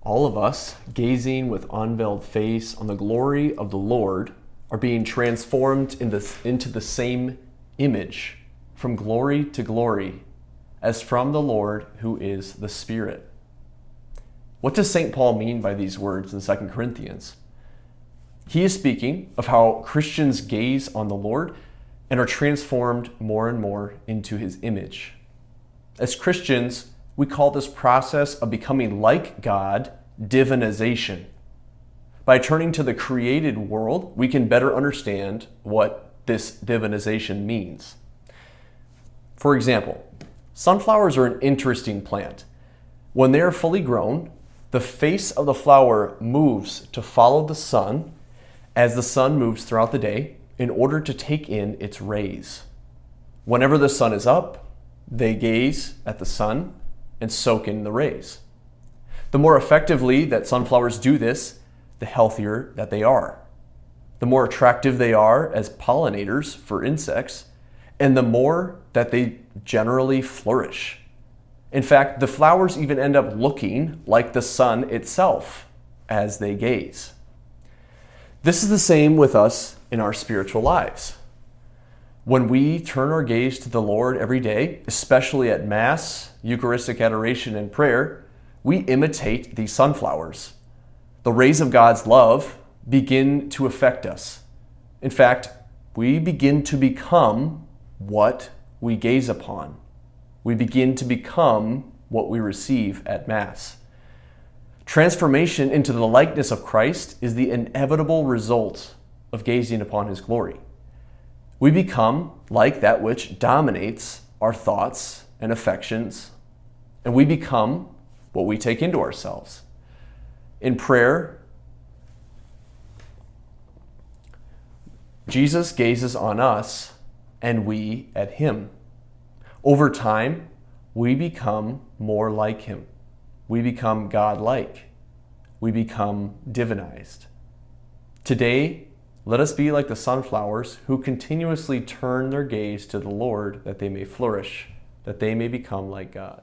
All of us, gazing with unveiled face on the glory of the Lord, are being transformed into the same image, from glory to glory, as from the Lord who is the Spirit. What does St. Paul mean by these words in 2 Corinthians? He is speaking of how Christians gaze on the Lord and are transformed more and more into his image. As Christians, we call this process of becoming like God divinization. By turning to the created world, we can better understand what this divinization means. For example, sunflowers are an interesting plant. When they are fully grown, the face of the flower moves to follow the sun as the sun moves throughout the day in order to take in its rays. Whenever the sun is up, they gaze at the sun and soak in the rays. The more effectively that sunflowers do this, the healthier that they are. The more attractive they are as pollinators for insects, and the more that they generally flourish. In fact, the flowers even end up looking like the sun itself as they gaze. This is the same with us in our spiritual lives. When we turn our gaze to the Lord every day, especially at Mass, Eucharistic adoration, and prayer, we imitate these sunflowers. The rays of God's love begin to affect us. In fact, we begin to become what we gaze upon. We begin to become what we receive at Mass. Transformation into the likeness of Christ is the inevitable result of gazing upon his glory. We become like that which dominates our thoughts and affections, and we become what we take into ourselves. In prayer, Jesus gazes on us and we at him. Over time, we become more like him. We become God-like. We become divinized. Today, let us be like the sunflowers who continuously turn their gaze to the Lord that they may flourish, that they may become like God.